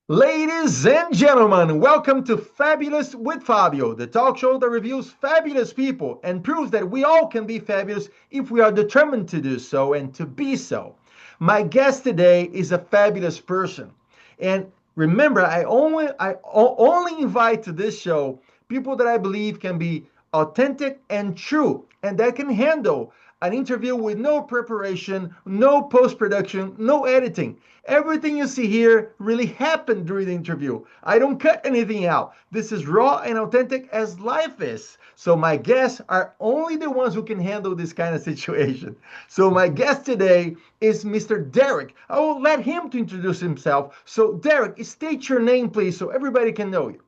Ladies and gentlemen, welcome to Fabulous with Fabio, the talk show that reviews fabulous people and proves that we all can be fabulous if we are determined to do so and to be so. My guest today is a fabulous person. And remember, I only invite to this show people that I believe can be authentic and true and that can handle an interview with no preparation, no post production, no editing. Everything you see here really happened during the interview. I don't cut anything out. This is raw and authentic as life is. So my guests are only the ones who can handle this kind of situation. So my guest today is Mr. Derrick. I will let him to introduce himself. So Derrick, state your name please so everybody can know you.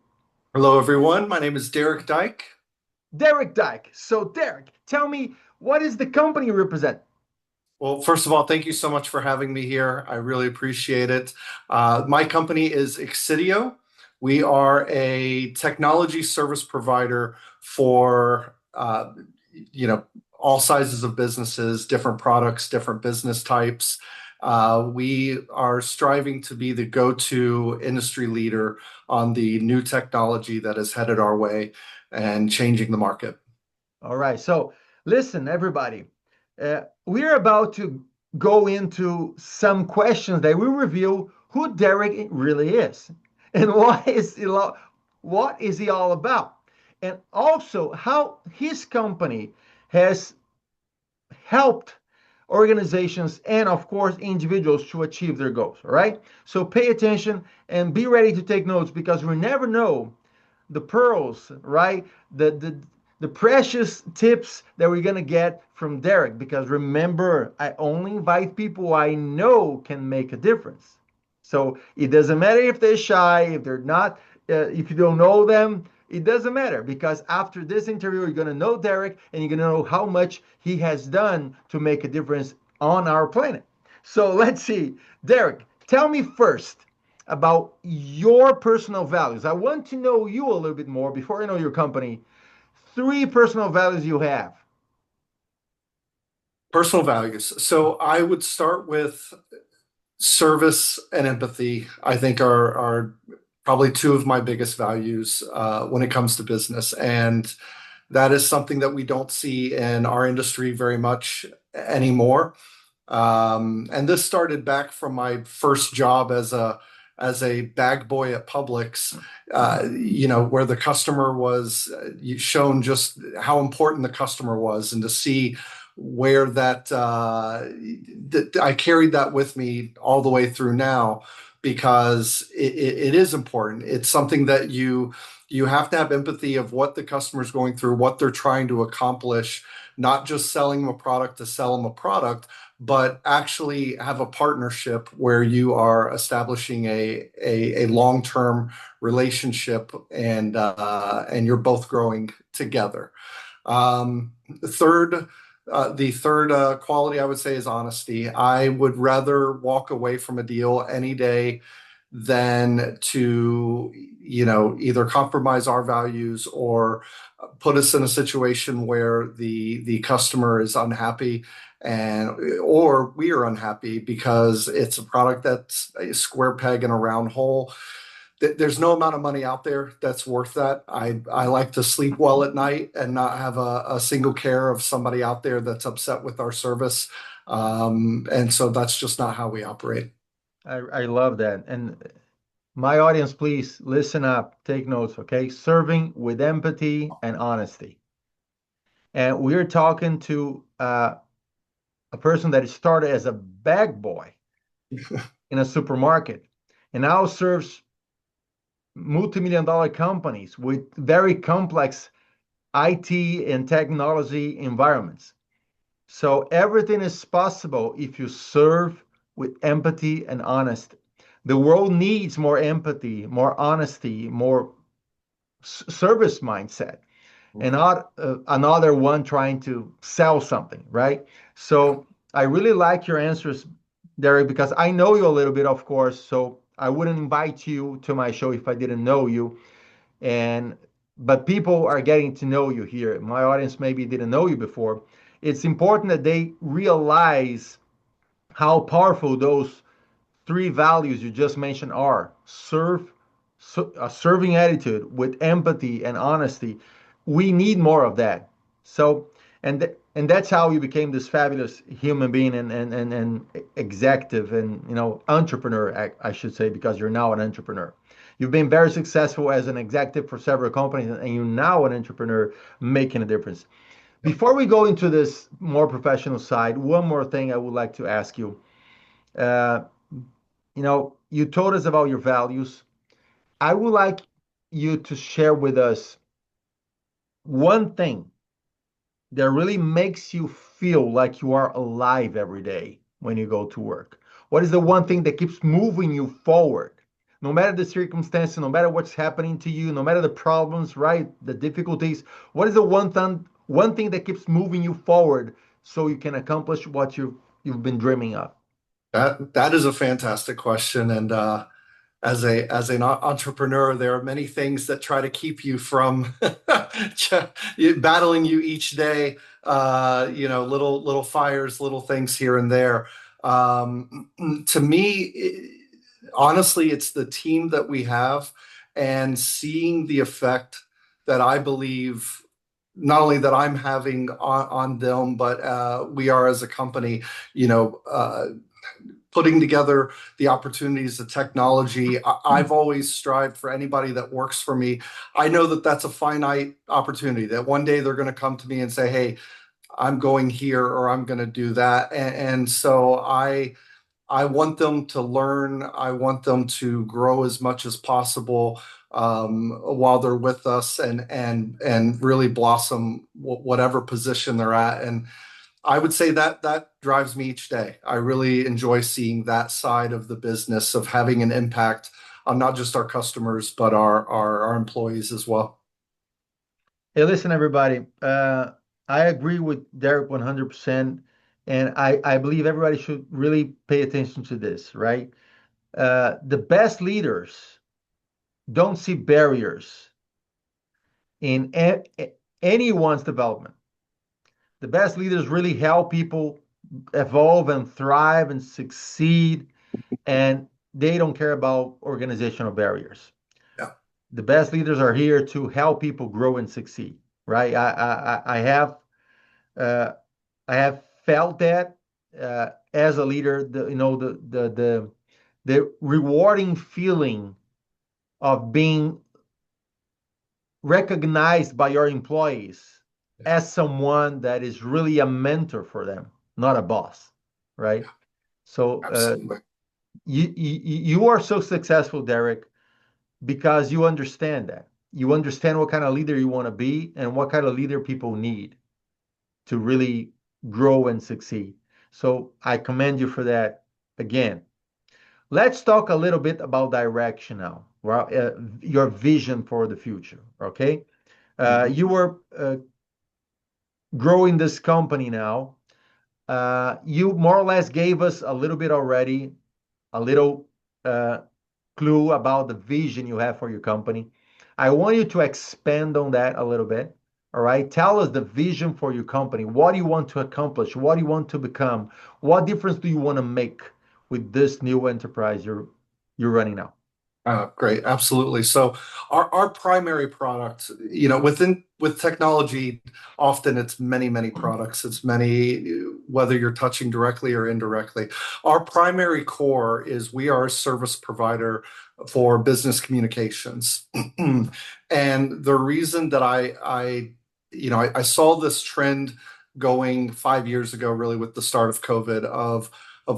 Hello, everyone. My name is Derrick Dike. Derrick Dike. So Derrick, tell me, what is the company you represent? Well, first of all, thank you so much for having me here. I really appreciate it. My company is Exsidio. We are a technology service provider for all sizes of businesses, different products, different business types. We are striving to be the go-to industry leader on the new technology that is headed our way and changing the market. All right. So listen, everybody, we're about to go into some questions that will reveal who Derrick really is and what is he all about, and also how his company has helped organizations and of course individuals to achieve their goals. All right. So pay attention and be ready to take notes because we never know the pearls, right? The precious tips that we're gonna get from Derrick. Because remember, I only invite people I know can make a difference. So it doesn't matter if they're shy, if they're not, if you don't know them. It doesn't matter because after this interview, you're gonna know Derrick and you're gonna know how much he has done to make a difference on our planet. So let's see, Derrick. Tell me first about your personal values. I want to know you a little bit more before I know your company. Three personal values you have. Personal values. So I would start with service and empathy. I think are probably two of my biggest values when it comes to business, and that is something that we don't see in our industry very much anymore. And this started back from my first job as a bag boy at Publix, where the customer was shown just how important the customer was, and to see where that I carried that with me all the way through now because it is important. It's something that you have to have empathy of what the customer is going through, what they're trying to accomplish, not just selling them a product to sell them a product, but actually have a partnership where you are establishing a long-term relationship and you're both growing together. Third, the third quality I would say is honesty. I would rather walk away from a deal any day than to, either compromise our values or put us in a situation where the customer is unhappy and or we are unhappy because it's a product that's a square peg in a round hole. There's no amount of money out there that's worth that. I like to sleep well at night and not have a single care of somebody out there that's upset with our service. And so that's just not how we operate. I love that. And my audience, please listen up, take notes, okay? Serving with empathy and honesty. And we're talking to a person that started as a bag boy in a supermarket and now serves multi-million dollar companies with very complex IT and technology environments. So everything is possible if you serve with empathy and honesty. The world needs more empathy, more honesty, more service mindset, and not another one trying to sell something, right? So I really like your answers, Derrick, because I know you a little bit, of course. So I wouldn't invite you to my show if I didn't know you. And but people are getting to know you here. My audience maybe didn't know you before. It's important that they realize how powerful those three values you just mentioned are a serving attitude with empathy and honesty. We need more of that. So, and that's how you became this fabulous human being and executive and entrepreneur, I should say, because you're now an entrepreneur. You've been very successful as an executive for several companies, and you're now an entrepreneur making a difference. Before we go into this more professional side, one more thing I would like to ask you. Uh, you told us about your values. I would like you to share with us one thing that really makes you feel like you are alive every day when you go to work. What is the one thing that keeps moving you forward? No matter the circumstances, no matter what's happening to you, no matter the problems, right? The difficulties, what is the one thing that keeps moving you forward so you can accomplish what you've been dreaming of? That is a fantastic question, and as an entrepreneur, there are many things that try to keep you from battling you each day. Little fires, little things here and there. To me, honestly, it's the team that we have and seeing the effect that I believe not only that I'm having on them, but we are as a company, you know, putting together the opportunities, the technology. I've always strived for anybody that works for me. I know that that's a finite opportunity, that one day they're going to come to me and say, hey, I'm going here or I'm going to do that. And so I want them to learn. I want them to grow as much as possible while they're with us and really blossom whatever position they're at. And I would say that that drives me each day. I really enjoy seeing that side of the business of having an impact on not just our customers, but our employees as well. Hey, listen, everybody. I agree with Derek 100%, and I believe everybody should really pay attention to this, right? The best leaders don't see barriers in anyone's development. The best leaders really help people evolve and thrive and succeed, and they don't care about organizational barriers. Yeah, The best leaders are here to help people grow and succeed, right? Uh, I have felt that as a leader, the rewarding feeling of being recognized by your employees yeah, as someone that is really a mentor for them, not a boss, right? So absolutely. you are so successful, Derek, because you understand that. You understand what kind of leader you want to be and what kind of leader people need to really grow and succeed. So I commend you for that again. Let's talk a little bit about direction now, well, your vision for the future. Okay. Mhm. You were growing this company now. You more or less gave us a little bit already, a little uh, clue about the vision you have for your company. I want you to expand on that a little bit. All right. Tell us the vision for your company. What do you want to accomplish? What do you want to become? What difference do you want to make with this new enterprise you're running now? Great, absolutely. So our primary product, with technology, often it's many products. It's many, whether you're touching directly or indirectly. Our primary core is we are a service provider for business communications. And the reason that I saw this trend going 5 years ago, really with the start of COVID, of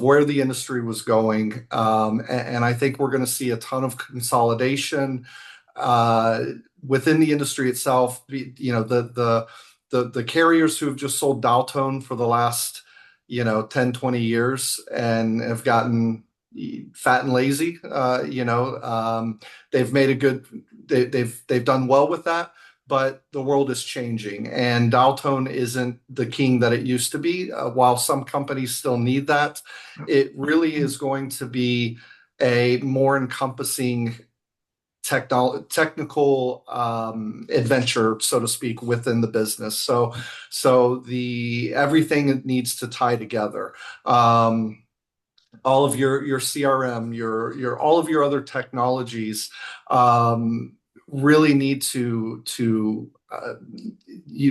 where the industry was going. And I think we're going to see a ton of consolidation uh, within the industry itself. The carriers who have just sold dial tone for the last 10, 20 years and have gotten fat and lazy. They've made a good they've done well with that, but the world is changing and dial tone isn't the king that it used to be. While some companies still need that, it really is going to be a more encompassing technical adventure, so to speak, within the business. So the everything needs to tie together. all of your CRM, your all of your other technologies um, really need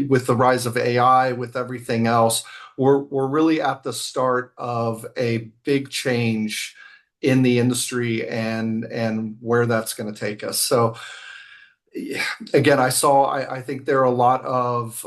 with the rise of AI, with everything else, we're really at the start of a big change in the industry and where that's going to take us. So again, I think there are a lot of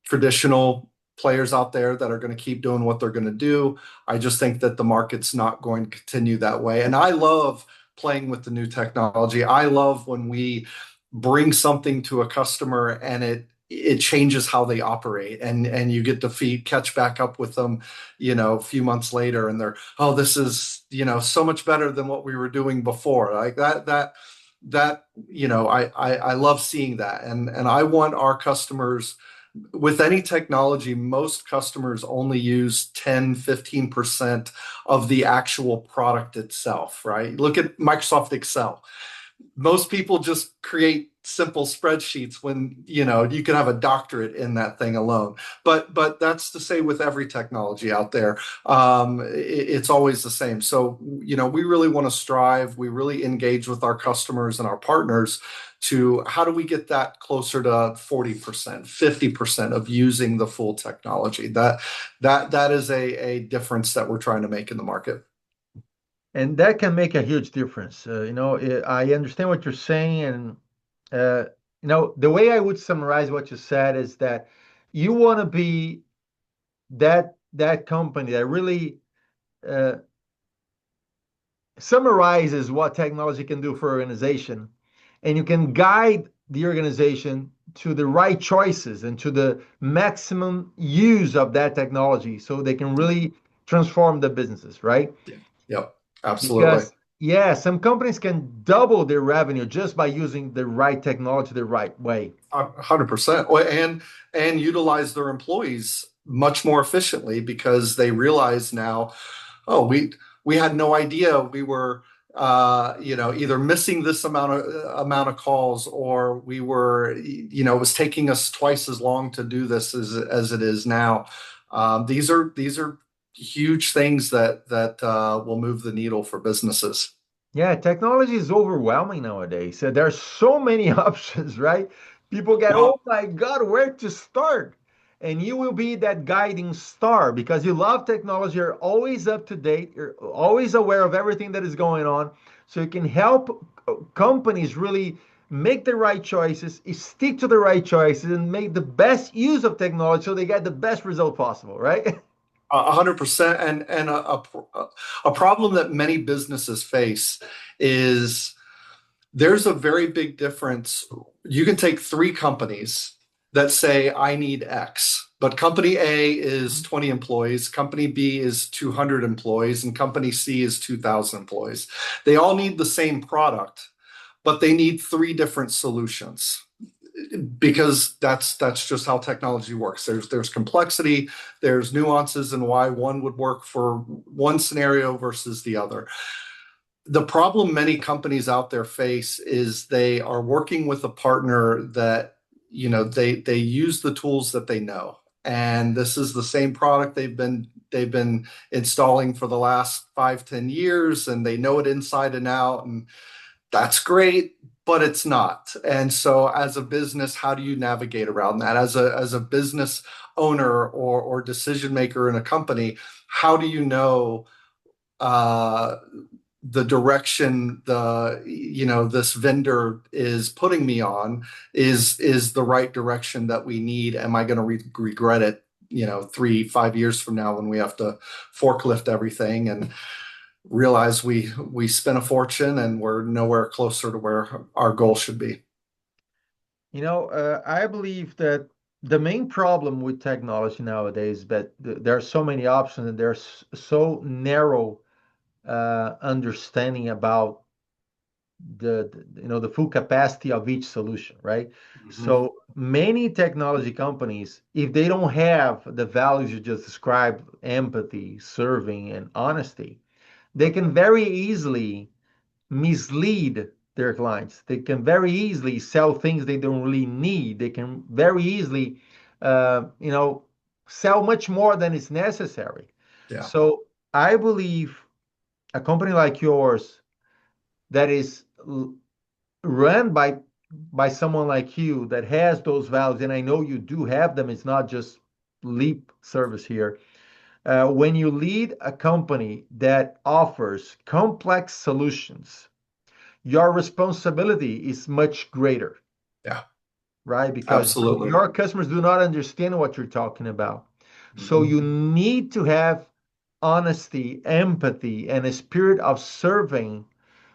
traditional players out there that are going to keep doing what they're going to do. I just think that the market's not going to continue that way. And I love playing with the new technology. I love when we bring something to a customer and it changes how they operate, and you get to catch back up with them, a few months later, and they're, oh, this is, so much better than what we were doing before. Like that I love seeing that, and I want our customers, with any technology, most customers only use 10-15% of the actual product itself, right? Look at Microsoft Excel. Most people just create simple spreadsheets when you can have a doctorate in that thing alone. But that's to say with every technology out there, it's always the same. So we really want to strive, we really engage with our customers and our partners to how do we get that closer to 40%, 50% of using the full technology. That is a difference that we're trying to make in the market. And that can make a huge difference. I understand what you're saying, and uh, the way I would summarize what you said is that you want to be that company that really uh, summarizes what technology can do for organization, and you can guide the organization to the right choices and to the maximum use of that technology so they can really transform the businesses, right? Yeah. Yep, absolutely. Because, yeah, some companies can double their revenue just by using the right technology the right way. 100%. And utilize their employees much more efficiently because they realize now, oh, we had no idea we were either missing this amount of calls, or we were, it was taking us twice as long to do this as it is now. These are huge things that will move the needle for businesses. Yeah, technology is overwhelming nowadays. So there's so many options, right? People get, Well, oh my God, where to start? And you will be that guiding star because you love technology. You're always up to date. You're always aware of everything that is going on. So you can help companies really make the right choices, stick to the right choices, and make the best use of technology so they get the best result possible, right? 100%. And a problem that many businesses face is there's a very big difference. You can take three companies that say, I need X, but company A is 20 employees, company B is 200 employees, and company C is 2,000 employees. They all need the same product, but they need three different solutions because that's just how technology works. There's complexity, there's nuances in why one would work for one scenario versus the other. The problem many companies out there face is they are working with a partner that they use the tools that they know, and this is the same product they've been installing for the last 5-10 years, and they know it inside and out, and that's great, but it's not. And so as a business, how do you navigate around that? As a business owner or decision maker in a company, how do you know uh, the direction this vendor is putting me on is the right direction that we need? Am I going to regret it 3-5 years from now when we have to forklift everything and realize we spent a fortune and we're nowhere closer to where our goal should be? I believe that the main problem with technology nowadays is that there are so many options and there's so narrow understanding about the full capacity of each solution, right? Mhm. So many technology companies, if they don't have the values you just described, empathy, serving, and honesty, they can very easily mislead their clients. They can very easily sell things they don't really need. They can very easily, uh, you know, sell much more than is necessary. Yeah. So I believe a company like yours that is run by someone like you that has those values, and I know you do have them. It's not just leap service here. When you lead a company that offers complex solutions, your responsibility is much greater, Yeah, right? Because absolutely. your customers do not understand what you're talking about. So Mhm. you need to have honesty, empathy, and a spirit of serving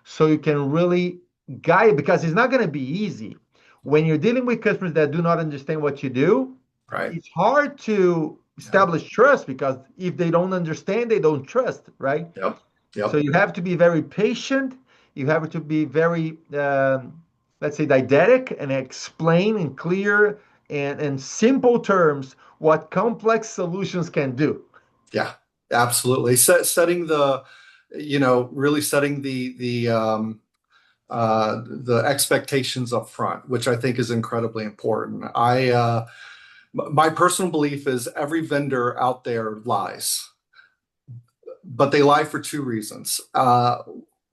so you can really guide because it's not going to be easy. When you're dealing with customers that do not understand what you do, Right. it's hard to Yeah. establish trust because if they don't understand, they don't trust, right? Yep. So Yep. you have to be very patient. You have to be very, let's say, didactic and explain in clear and simple terms what complex solutions can do. Yeah, absolutely. Setting the, really setting the expectations up front, which I think is incredibly important. My personal belief is every vendor out there lies, but they lie for two reasons.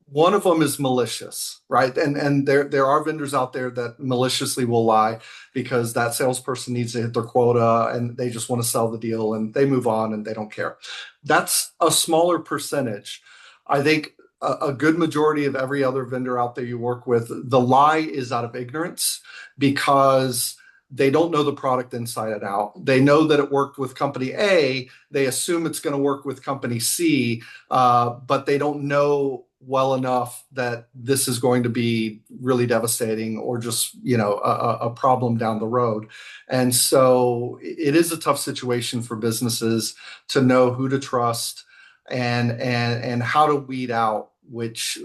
One of them is malicious, right? And there are vendors out there that maliciously will lie because that salesperson needs to hit their quota and they just want to sell the deal and they move on and they don't care. That's a smaller percentage. I think a good majority of every other vendor out there you work with, the lie is out of ignorance because they don't know the product inside and out. They know that it worked with company A. They assume it's going to work with company C, but they don't know well enough that this is going to be really devastating or just a problem down the road. And so it is a tough situation for businesses to know who to trust and how to weed out which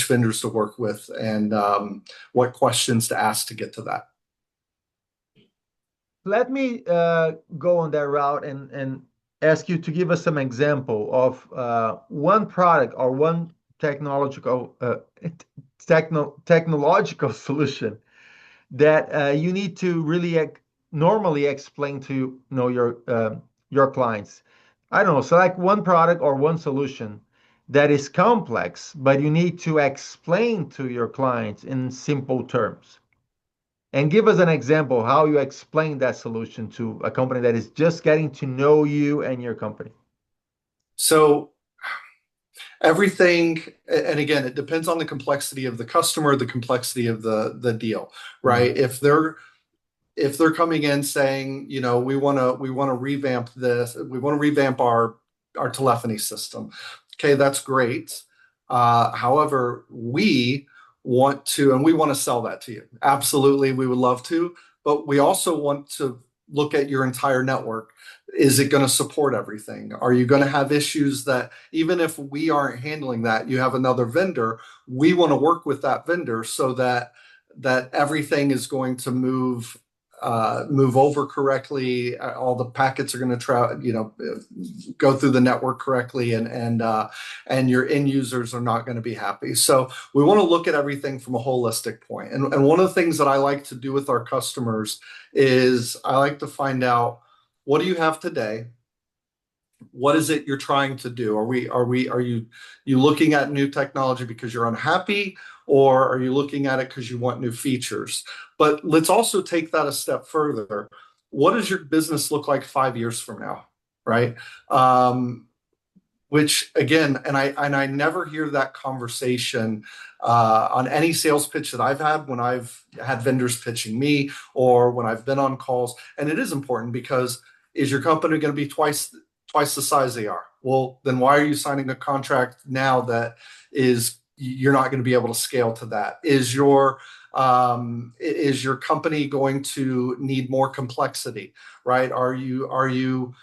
vendors to work with and what questions to ask to get to that. Let me go on that route and ask you to give us some example of one product or one technological technological solution that you need to really normally explain to your clients. I don't know, select one product or one solution that is complex, but you need to explain to your clients in simple terms. And give us an example how you explain that solution to a company that is just getting to know you and your company. So everything, and again, it depends on the complexity of the customer, the complexity of the deal, right? Mhm. If they're coming in saying, we want to revamp this, we want to revamp our telephony system. Okay, that's great. However, we want to sell that to you. Absolutely, we would love to, but we also want to look at your entire network. Is it going to support everything? Are you going to have issues that even if we aren't handling that, you have another vendor? We want to work with that vendor so that everything is going to move over correctly. All the packets are going to go through the network correctly, and your end users are not going to be happy. So we want to look at everything from a holistic point. And one of the things that I like to do with our customers is I like to find out, what do you have today? What is it you're trying to do? Are you looking at new technology because you're unhappy, or are you looking at it because you want new features? But let's also take that a step further. What does your business look like 5 years from now, right? Which again, and I never hear that conversation on any sales pitch that I've had when I've had vendors pitching me or when I've been on calls. And it is important because is your company going to be twice the size they are? Well, then why are you signing a contract now that is you're not going to be able to scale to that? Is your company going to need more complexity, right? Are you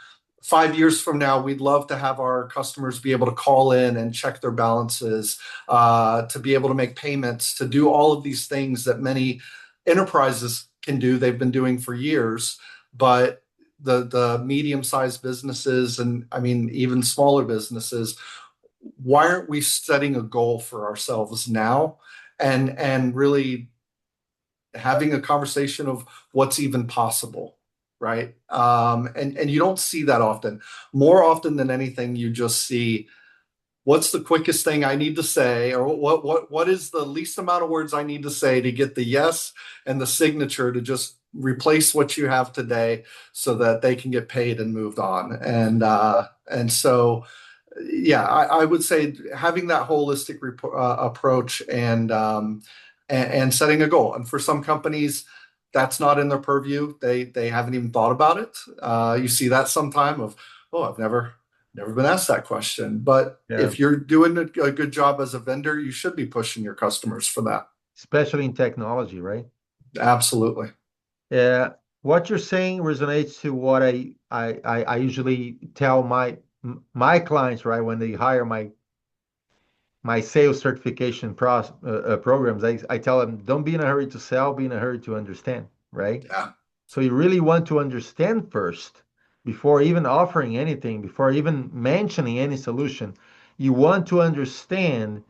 5 years from now, we'd love to have our customers be able to call in and check their balances, to be able to make payments, to do all of these things that many enterprises can do. They've been doing for years, but the medium-sized businesses, and I mean even smaller businesses, why aren't we setting a goal for ourselves now and really having a conversation of what's even possible? right? And you don't see that often. More often than anything, you just see what's the quickest thing I need to say, or what is the least amount of words I need to say to get the yes and the signature to just replace what you have today so that they can get paid and moved on. And so yeah, I would say having that holistic approach and setting a goal. And for some companies, that's not in their purview. They haven't even thought about it. You see that sometime of, oh, I've never been asked that question. But Yeah. if you're doing a good job as a vendor, you should be pushing your customers for that. Especially in technology, right? Absolutely. Yeah. What you're saying resonates to what I usually tell my clients, right, when they hire my sales certification programs. I tell them, don't be in a hurry to sell, be in a hurry to understand, right? Yeah. So you really want to understand first before even offering anything, before even mentioning any solution. You want to understand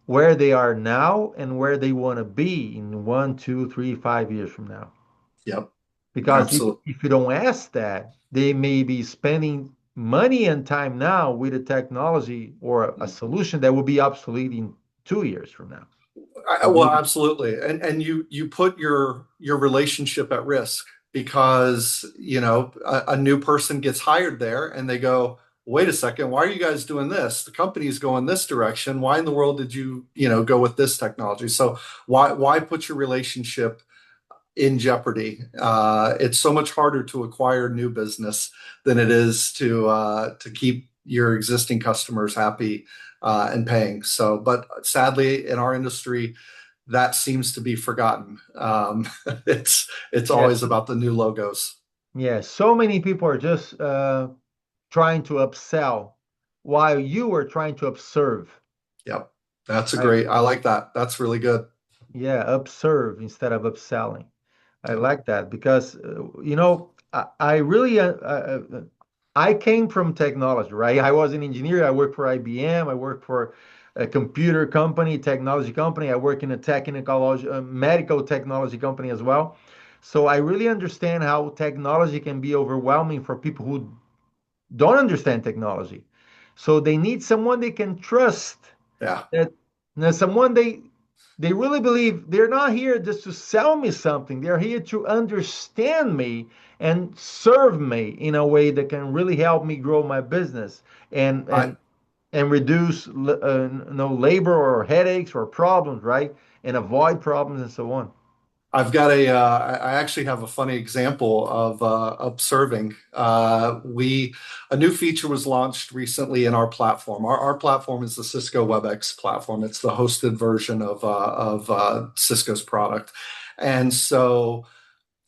where they are now and where they want to be in 1, 2, 3, 5 years from now. Yep. Because Absolutely. if you don't ask that, they may be spending money and time now with a technology or a solution that will be obsolete in 2 years from now. Or Well, maybe, absolutely, and you put your relationship at risk because a new person gets hired there and they go, wait a second, why are you guys doing this? The company's going this direction. Why in the world did you go with this technology? So why put your relationship in jeopardy? It's so much harder to acquire new business than it is to keep your existing customers happy and paying. So, but sadly, in our industry, that seems to be forgotten. It's always yes, about the new logos. yes. So many people are just trying to upsell while you are trying to observe. Yep, that's a Right? great. I like that. That's really good. Yeah, observe instead of upselling. I Yep. like that because I really I came from technology, right? I was an engineer. I worked for IBM. I worked for a computer company, technology company. I work in a medical technology company as well. So I really understand how technology can be overwhelming for people who don't understand technology. So they need someone they can trust Yeah. that someone they really believe they're not here just to sell me something. They're here to understand me and serve me in a way that can really help me grow my business and I and and reduce no labor or headaches or problems, right? And avoid problems and so on. I've got I actually have a funny example of observing. A new feature was launched recently in our platform. Our platform is the Cisco Webex platform. It's the hosted version of Cisco's product. And so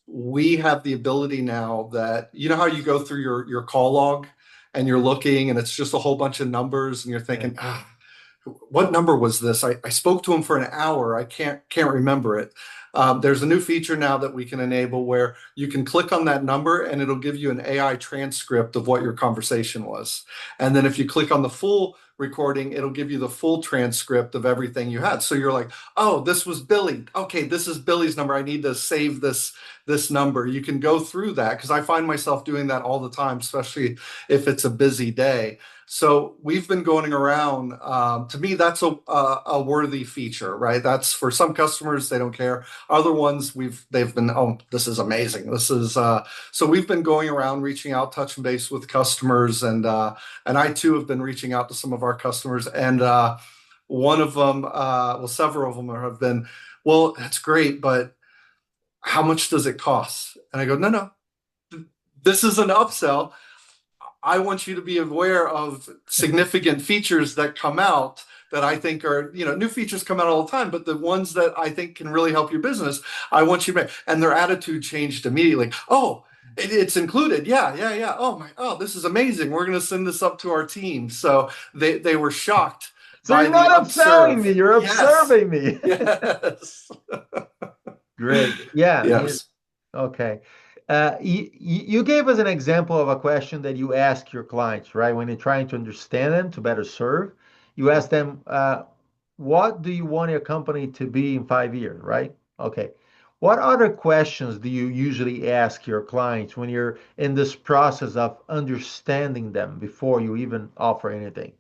we have the ability now that, you know how you go through your call log and you're looking and it's just a whole bunch of numbers and you're Yeah. thinking, what number was this? I spoke to him for an hour. I can't remember it. There's a new feature now that we can enable where you can click on that number and it'll give you an AI transcript of what your conversation was. And then if you click on the full recording, it'll give you the full transcript of everything you had. So you're like, oh, this was Billy. Okay, this is Billy's number. I need to save this number. You can go through that because I find myself doing that all the time, especially if it's a busy day. So we've been going around. To me, that's a worthy feature, right? That's for some customers they don't care. Other ones they've been, oh, this is amazing. This is so we've been going around reaching out, touching base with customers, and I too have been reaching out to some of our customers, and one of them, well, several of them have been, well, that's great, but how much does it cost? And I go, no, this is an upsell. I want you to be aware of significant features that come out that I think are, new features come out all the time, but the ones that I think can really help your business, I want you to make. And their attitude changed immediately. Oh, it's included. Yeah, yeah, yeah. Oh, this is amazing. We're going to send this up to our team. So they were shocked So by you're the not upselling observe. me, you're Yes, observing me. yes, Great. Yeah. yes. Okay. You gave us an example of a question that you ask your clients, right? When you're trying to understand them to better serve, you ask them, what do you want your company to be in 5 years, right? Okay. What other questions do you usually ask your clients when you're in this process of understanding them before you even offer anything?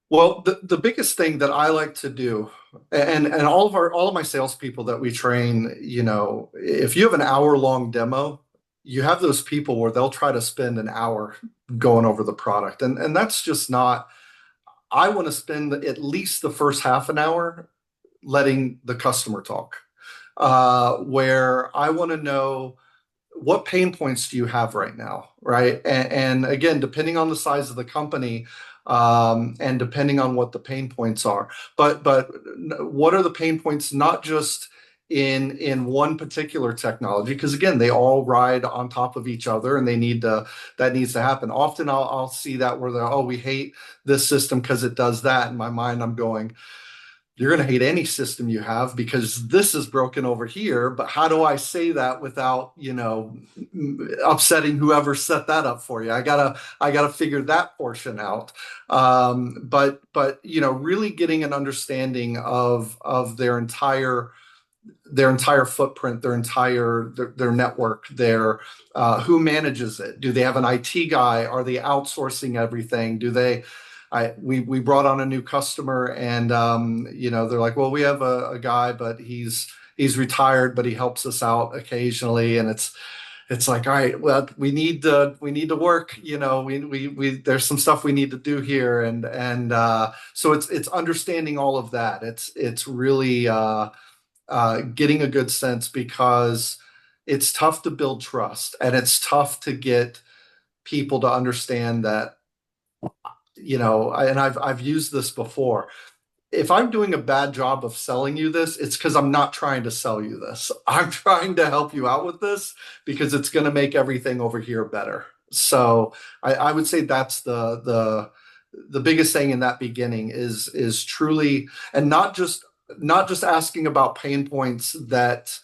Well, the biggest thing that I like to do, and all of my salespeople that we train, if you have an hour long demo, you have those people where they'll try to spend an hour going over the product, and that's just not. I want to spend at least the first half an hour letting the customer talk, where I want to know what pain points do you have right now, right? And again, depending on the size of the company, and depending on what the pain points are, but what are the pain points? Not just in one particular technology, because again, they all ride on top of each other, and that needs to happen. Often, I'll see that where they're, oh, we hate this system because it does that. In my mind, I'm going, you're going to hate any system you have because this is broken over here. But how do I say that without, upsetting whoever set that up for you? I gotta figure that portion out. But really getting an understanding of their entire footprint, their network, their who manages it. Do they have an IT guy? Are they outsourcing everything? We brought on a new customer, and they're like, well, we have a guy, but he's retired, but he helps us out occasionally, and it's like, all right, well, we need to work, we there's some stuff we need to do here, and so it's understanding all of that. It's really getting a good sense, because it's tough to build trust, and it's tough to get people to understand that, and I've used this before. If I'm doing a bad job of selling you this, it's because I'm not trying to sell you this. I'm trying to help you out with this because it's going to make everything over here better. So I would say that's the biggest thing in that beginning is truly, and not just asking about pain points that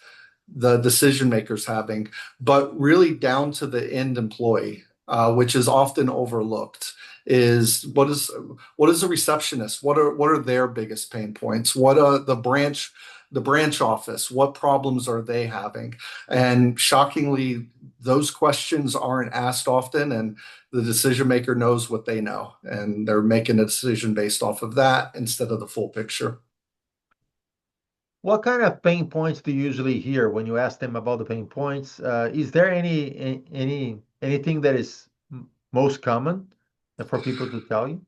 the decision makers having, but really down to the end employee, which is often overlooked. Is what is a receptionist? What are their biggest pain points? What are the branch office? What problems are they having? And shockingly, those questions aren't asked often, and the decision maker knows what they know, and they're making a decision based off of that instead of the full picture. What kind of pain points do you usually hear when you ask them about the pain points? Is there anything that is most common for people to tell you?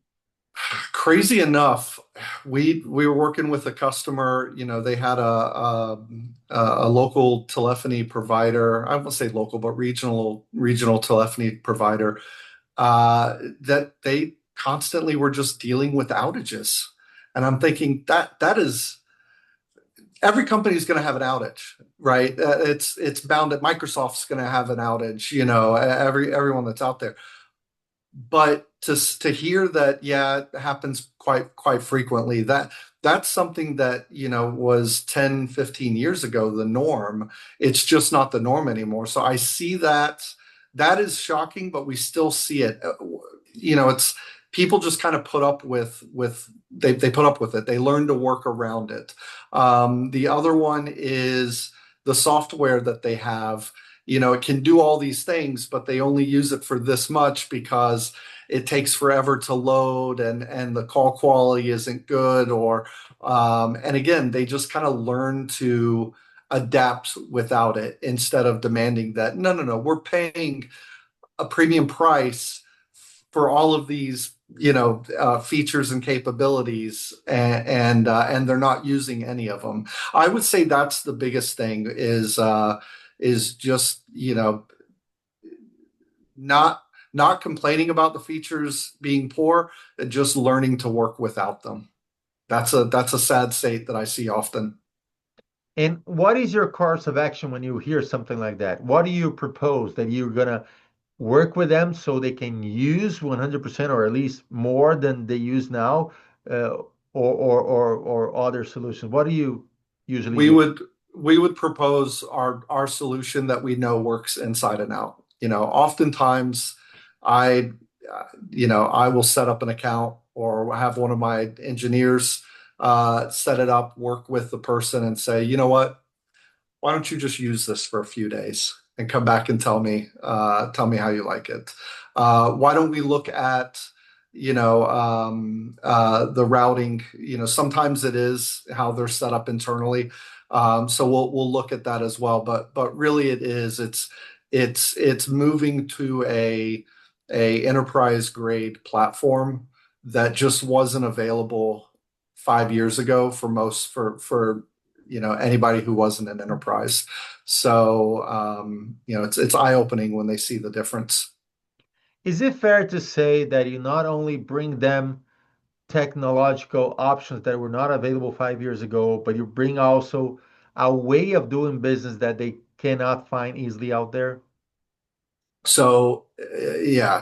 Crazy enough, we were working with a customer. They had a local telephony provider. I won't say local, but regional telephony provider, that they constantly were just dealing with outages. And I'm thinking that is, every company is going to have an outage, right? It's bound that Microsoft's going to have an outage. Everyone that's out there. But to hear that, yeah, it happens quite frequently. That's something that was 10, 15 years ago the norm. It's just not the norm anymore. So I see that is shocking, but we still see it. It's people just kind of put up with they put up with it. They learn to work around it. The other one is the software that they have. It can do all these things, but they only use it for this much because it takes forever to load, and the call quality isn't good, and again, they just kind of learn to adapt without it, instead of demanding that, no, no, no, we're paying a premium price for all of these features and capabilities, and they're not using any of them. I would say that's the biggest thing, is just not not complaining about the features being poor, and just learning to work without them. That's a sad state that I see often. And what is your course of action when you hear something like that? What do you propose that you're gonna work with them so they can use 100% or at least more than they use now, or other solutions? What do you usually we do? would we would propose our solution that we know works inside and out. Oftentimes, I I will set up an account, or have one of my engineers set it up, work with the person, and say, you know what, why don't you just use this for a few days and come back and tell me how you like it. Why don't we look at the routing? Sometimes it is how they're set up internally. So we'll look at that as well. But really, it's moving to a enterprise grade platform that just wasn't available 5 years ago for anybody who wasn't an enterprise. So it's eye opening when they see the difference. Is it fair to say that you not only bring them technological options that were not available 5 years ago, but you bring also a way of doing business that they cannot find easily out there? So yeah,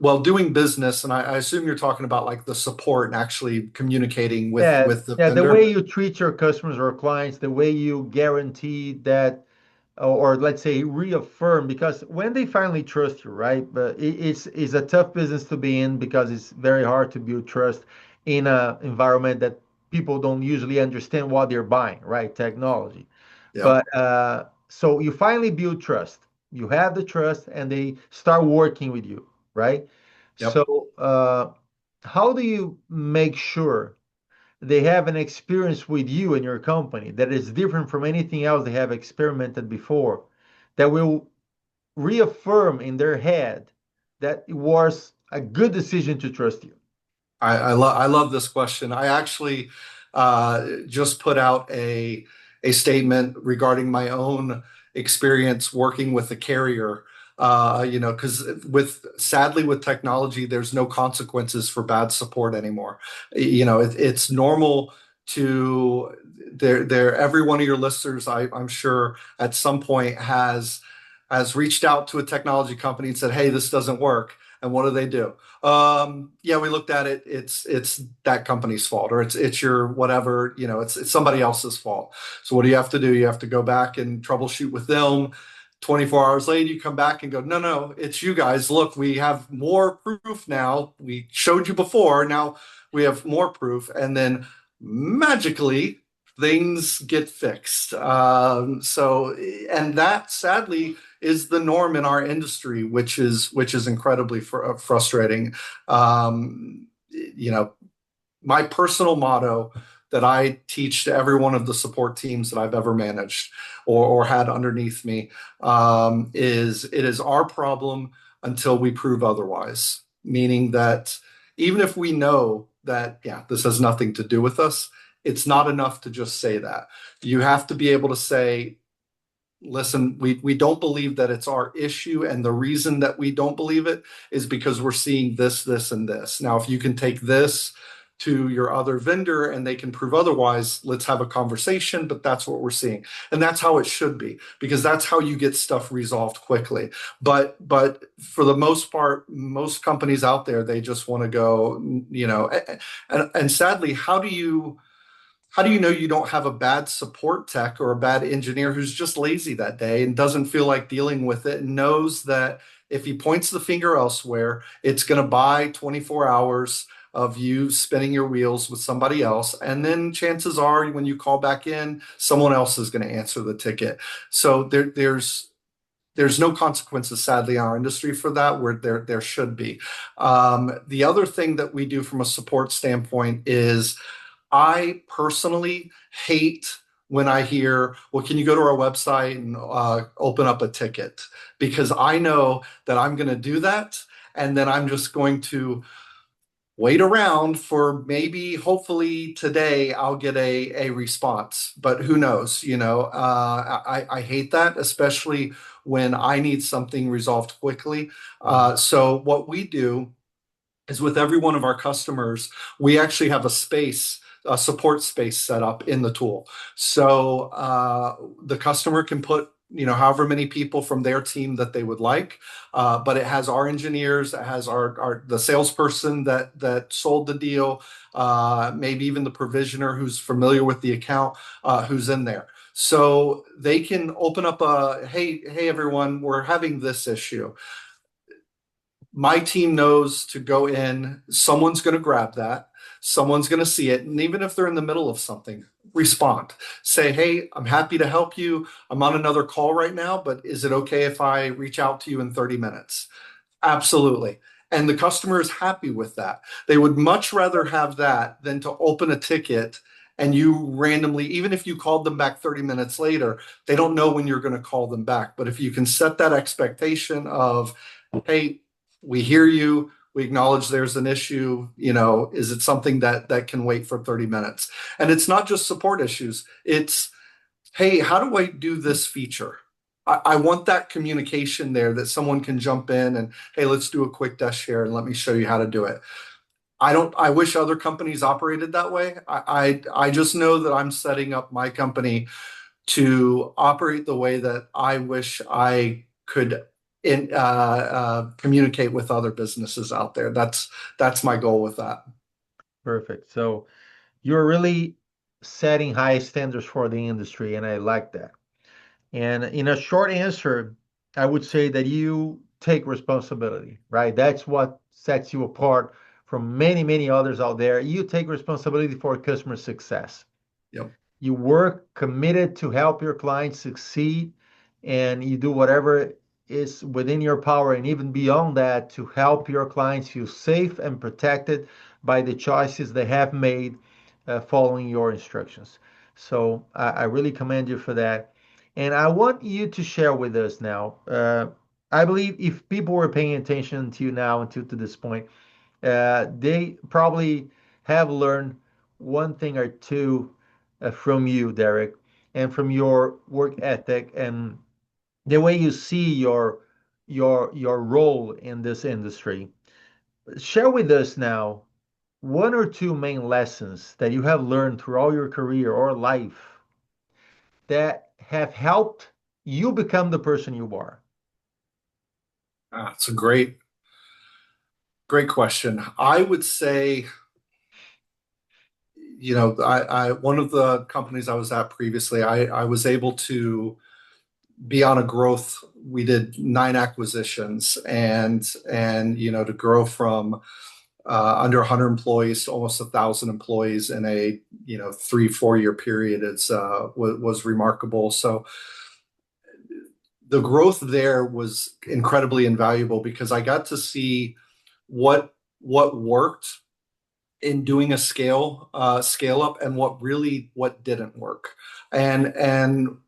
well, doing business, and I assume you're talking about like the support and actually communicating with Yeah, the yeah, the vendor. way you treat your customers or clients, the way you guarantee that, or let's say reaffirm, because when they finally trust you, right? But it's a tough business to be in because it's very hard to build trust in an environment that people don't usually understand what they're buying, right? Technology. Yep, But so you finally build trust. You have the trust, and they start working with you, right? yep. So how do you make sure they have an experience with you and your company that is different from anything else they have experimented before, that will reaffirm in their head that it was a good decision to trust you? I love this question. I actually just put out a statement regarding my own experience working with a carrier. Because sadly with technology, there's no consequences for bad support anymore. It's normal to every one of your listeners, I'm sure at some point has reached out to a technology company and said, "Hey, this doesn't work." And what do? Yeah, we looked at it. It's that company's fault, or it's your whatever, it's somebody else's fault. So what do you have to do? You have to go back and troubleshoot with them. 24 hours later, you come back and go, no, no, it's you guys. Look, we have more proof now. We showed you before. Now we have more proof. And then magically, things get fixed. And that sadly is the norm in our industry, which is incredibly frustrating. My personal motto that I teach to every one of the support teams that I've ever managed or had underneath me is it is our problem until we prove otherwise. Meaning that even if we know that, yeah, this has nothing to do with us, it's not enough to just say that. You have to be able to say, listen, we don't believe that it's our issue. And the reason that we don't believe it is because we're seeing this, this, and this. Now, if you can take this to your other vendor and they can prove otherwise, let's have a conversation, but that's what we're seeing. And that's how it should be, because that's how you get stuff resolved quickly. But for the most part, most companies out there, they just want to go, and sadly, how do you know you don't have a bad support tech or a bad engineer who's just lazy that day and doesn't feel like dealing with it and knows that if he points the finger elsewhere, it's going to buy 24 hours of you spinning your wheels with somebody else. And then chances are when you call back in, someone else is going to answer the ticket. So there's no consequences, sadly, in our industry for that, where there should be. The other thing that we do from a support standpoint is I personally hate when I hear, well, can you go to our website and open up a ticket? Because I know that I'm going to do that. And then I'm just going to wait around for maybe, hopefully today, I'll get a response. But who knows? I hate that, especially when I need something resolved quickly. So what we do is with every one of our customers, we actually have a support space set up in the tool. So the customer can put however many people from their team that they would like, but it has our engineers, it has the salesperson that sold the deal, maybe even the provisioner who's familiar with the account, who's in there. So they can open up hey everyone, we're having this issue. My team knows to go in, someone's going to grab that, someone's going to see it, and even if they're in the middle of something, respond. Say, hey, I'm happy to help you. I'm on another call right now, but is it okay if I reach out to you in 30 minutes? Absolutely. And the customer is happy with that. They would much rather have that than to open a ticket and you randomly, even if you called them back 30 minutes later, they don't know when you're going to call them back. But if you can set that expectation of, hey, we hear you, we acknowledge there's an issue, is it something that can wait for 30 minutes? And it's not just support issues. It's, hey, how do I do this feature? I want that communication there that someone can jump in and, hey, let's do a quick desk share and let me show you how to do it. I wish other companies operated that way. I just know that I'm setting up my company to operate the way that I wish I could communicate with other businesses out there. That's my goal with that. Perfect. So you're really setting high standards for the industry, and I like that. And in a short answer, I would say that you take responsibility, right? That's what sets you apart from many, many others out there. You take responsibility for customer success. Yep. You work committed to help your clients succeed, and you do whatever is within your power and even beyond that to help your clients feel safe and protected by the choices they have made following your instructions. So I really commend you for that. And I want you to share with us now. I believe if people were paying attention to you now until to this point, they probably have learned one thing or two from you, Derrick, and from your work ethic and the way you see your role in this industry. Share with us now one or two main lessons that you have learned throughout your career or life that have helped you become the person you are. It's a great question. I would say, I one of the companies I was at previously, I was able to be on a growth. We did 9 acquisitions and to grow from under 100 employees to almost 1,000 employees in a 3-4 year period was remarkable. So the growth there was incredibly invaluable because I got to see what worked in doing a scale up and what didn't work. And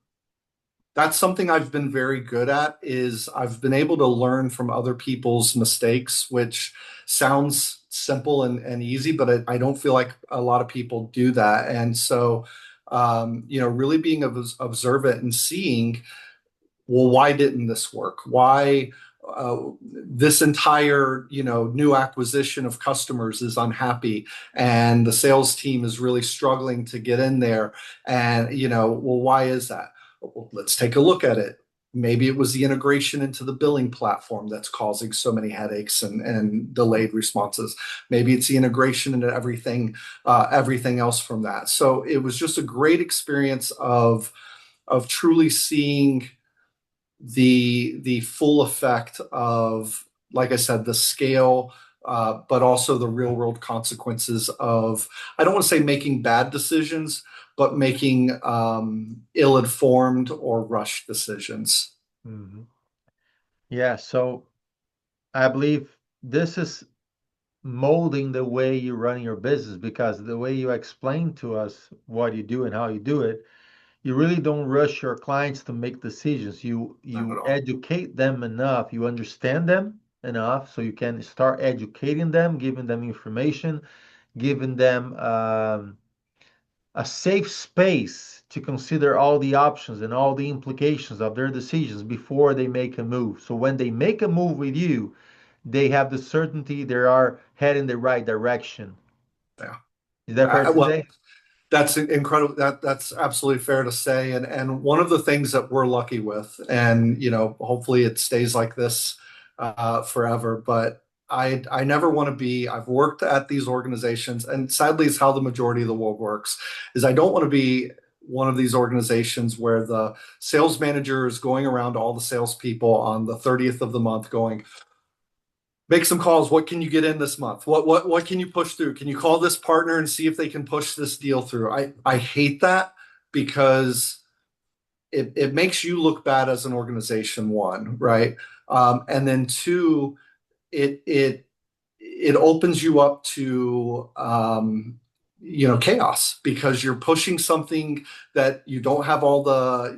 that's something I've been very good at is I've been able to learn from other people's mistakes, which sounds simple and easy, but I don't feel like a lot of people do that. And so, really being observant and seeing, well, why didn't this work? Why this entire new acquisition of customers is unhappy, and the sales team is really struggling to get in there. And well, why is that? Well, let's take a look at it. Maybe it was the integration into the billing platform that's causing so many headaches and delayed responses. Maybe it's the integration into everything else from that. So it was just a great experience of truly seeing the full effect of, like I said, the scale, but also the real world consequences of, I don't want to say making bad decisions, but making ill-informed or rushed decisions. Mhm. Yeah, so I believe this is molding the way you run your business because the way you explain to us what you do and how you do it, you really don't rush your clients to make decisions. You Not at you all. educate them enough, you understand them enough so you can start educating them, giving them information, giving them a safe space to consider all the options and all the implications of their decisions before they make a move. So when they make a move with you, they have the certainty they are heading the right direction. Yeah. Is that fair to Well, say? that's incredible. That's absolutely fair to say. And one of the things that we're lucky with, and hopefully it stays like this forever. But I never want to be. I've worked at these organizations, and sadly, it's how the majority of the world works. Is I don't want to be one of these organizations where the sales manager is going around to all the salespeople on the 30th of the month, going, Make some calls. What can you get in this month? What can you push through? Can you call this partner and see if they can push this deal through? I hate that because it makes you look bad as an organization, one, right? And then two, it it opens you up to chaos because you're pushing something that you don't have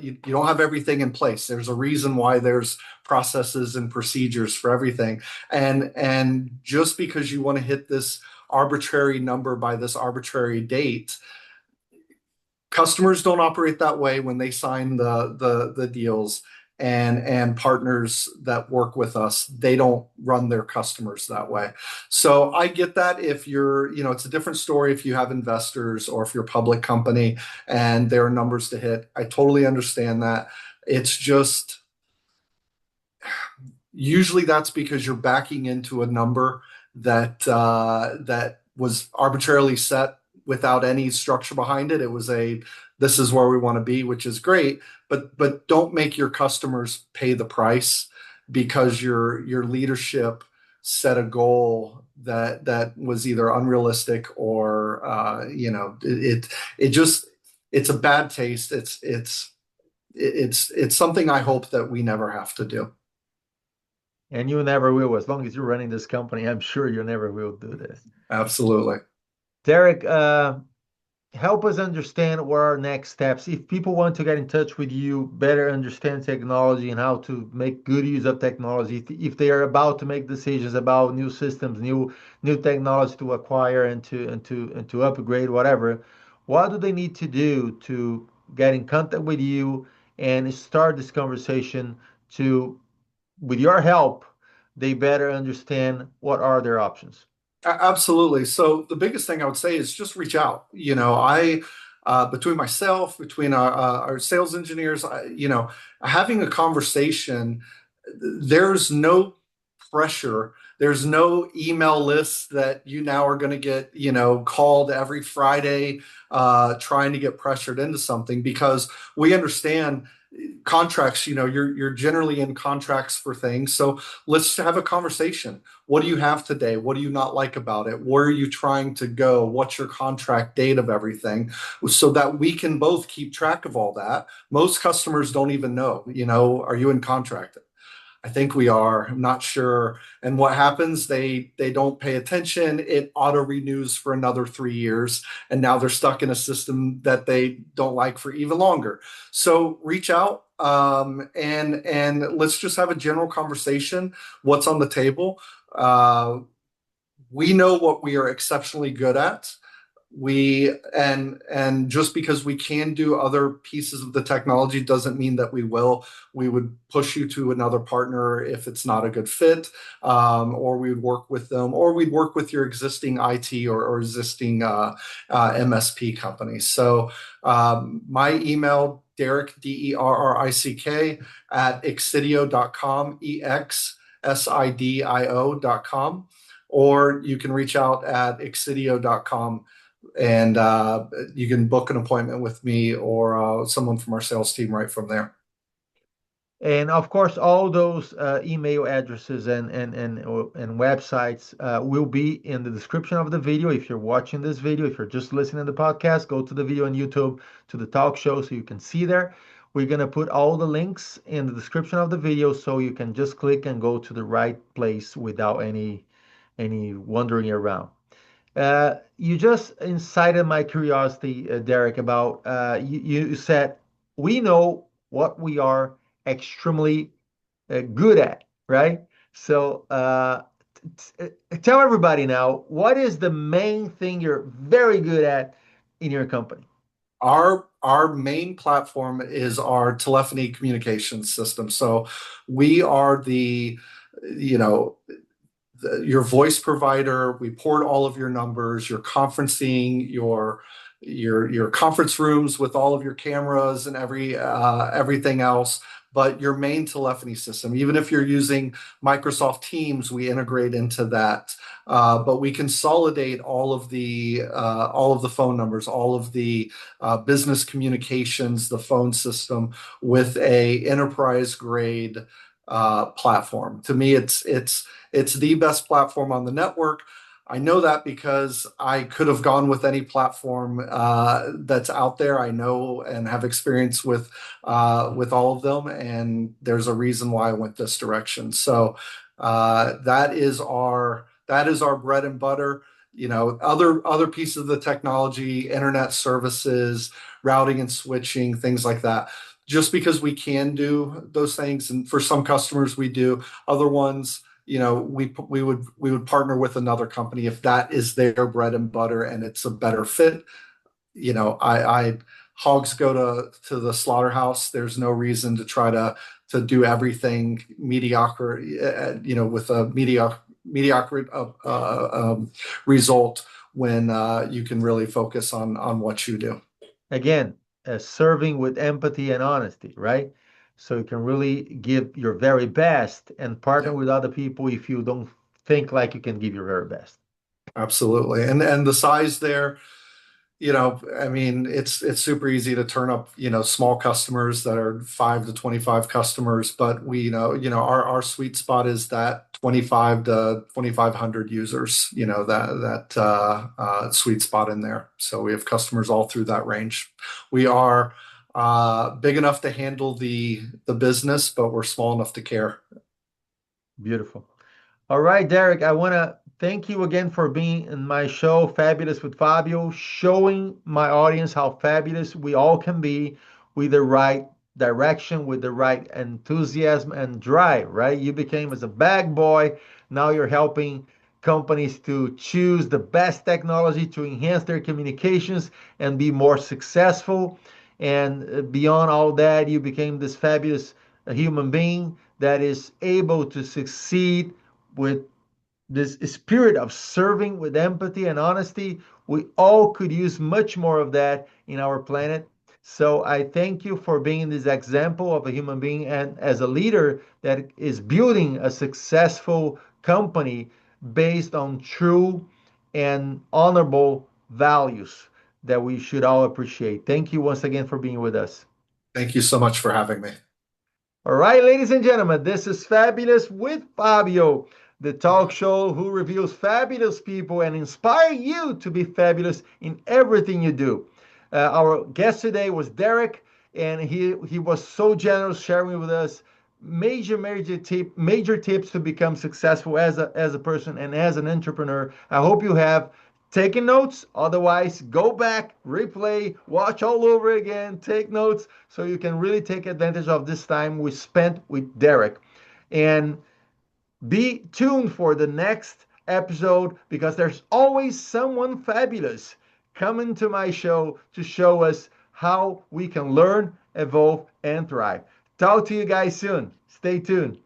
you don't have everything in place. There's a reason why there's processes and procedures for everything, and just because you want to hit this arbitrary number by this arbitrary date, customers don't operate that way when they sign the deals, and partners that work with us, they don't run their customers that way. So I get that. If you're, it's a different story if you have investors or if you're a public company and there are numbers to hit. I totally understand that. It's just usually that's because you're backing into a number that was arbitrarily set without any structure behind it. It was this is where we want to be, which is great, but don't make your customers pay the price because your leadership set a goal that was either unrealistic or it just it's a bad taste. It's something I hope that we never have to do. And you never will, as long as you're running this company. I'm sure you never will do this. Absolutely. Derek, help us understand what are next steps. If people want to get in touch with you, better understand technology and how to make good use of technology, if they are about to make decisions about new systems, new technology to acquire and to upgrade, whatever, what do they need to do to get in contact with you and start this conversation to, with your help, they better understand what are their options? Absolutely. So the biggest thing I would say is just reach out. Between myself, between our sales engineers, having a conversation, there's no pressure. There's no email list that you now are going to get, called every Friday, trying to get pressured into something because we understand contracts. You're generally in contracts for things. So let's have a conversation. What do you have today? What do you not like about it? Where are you trying to go? What's your contract date of everything? So that we can both keep track of all that. Most customers don't even know, are you in contract? I think we are. I'm not sure. And what happens? They don't pay attention. It auto renews for another 3 years, and now they're stuck in a system that they don't like for even longer. So reach out, and let's just have a general conversation. What's on the table? We know what we are exceptionally good at. And just because we can do other pieces of the technology doesn't mean that we would push you to another partner if it's not a good fit, or we would work with them, or we'd work with your existing IT or existing MSP companies. So my email, Derrick, Derrick at Exsidio.com, Exsidio.com, or you can reach out at Exsidio.com, and you can book an appointment with me or someone from our sales team right from there. And of course, all those email addresses and websites will be in the description of the video. If you're watching this video, if you're just listening to the podcast, go to the video on YouTube to the talk show so you can see there. We're going to put all the links in the description of the video so you can just click and go to the right place without any wandering around. You just incited my curiosity, Derek, about you said we know what we are extremely good at, right? So tell everybody now, what is the main thing you're very good at in your company? Our main platform is our telephony communications system. So we are you know, your voice provider. We port all of your numbers, your conferencing, your conference rooms with all of your cameras and everything else. But your main telephony system, even if you're using Microsoft Teams, we integrate into that. But we consolidate all of the phone numbers, all of the business communications, the phone system with a enterprise grade platform. To me, it's the best platform on the network. I know that because I could have gone with any platform that's out there. I know and have experience with all of them, and there's a reason why I went this direction. So that is our bread and butter. Other pieces of the technology, internet services, routing and switching, things like that. Just because we can do those things, and for some customers we do, other ones, we would partner with another company if that is their bread and butter and it's a better fit. I hogs go to the slaughterhouse. There's no reason to try to do everything mediocre, with a mediocre result when you can really focus on what you do. Again, serving with empathy and honesty, right? So you can really give your very best and partner Yep. with other people if you don't think like you can give your very best. Absolutely. And the size there, I mean, it's super easy to turn up, small customers that are 5 to 25 customers, but our sweet spot is that 25 to 2,500 users, that sweet spot in there. So we have customers all through that range. We are big enough to handle the business, but we're small enough to care. Beautiful. All right, Derek, I want to thank you again for being in my show, Fabulous with Fabio, showing my audience how fabulous we all can be with the right direction, with the right enthusiasm and drive, right? You became as a bag boy. Now you're helping companies to choose the best technology to enhance their communications and be more successful. And beyond all that, you became this fabulous human being that is able to succeed with this spirit of serving with empathy and honesty. We all could use much more of that in our planet. So I thank you for being this example of a human being and as a leader that is building a successful company based on true and honorable values that we should all appreciate. Thank you once again for being with us. Thank you so much for having me. All right, ladies and gentlemen, this is Fabulous with Fabio, the talk show who reveals fabulous people and inspire you to be fabulous in everything you do. Our guest today was Derek, and he was so generous sharing with us major tips to become successful as a person and as an entrepreneur. I hope you have taking notes. Otherwise, go back, replay, watch all over again, take notes so you can really take advantage of this time we spent with Derek. And be tuned for the next episode because there's always someone fabulous coming to my show to show us how we can learn, evolve, and thrive. Talk to you guys soon. Stay tuned.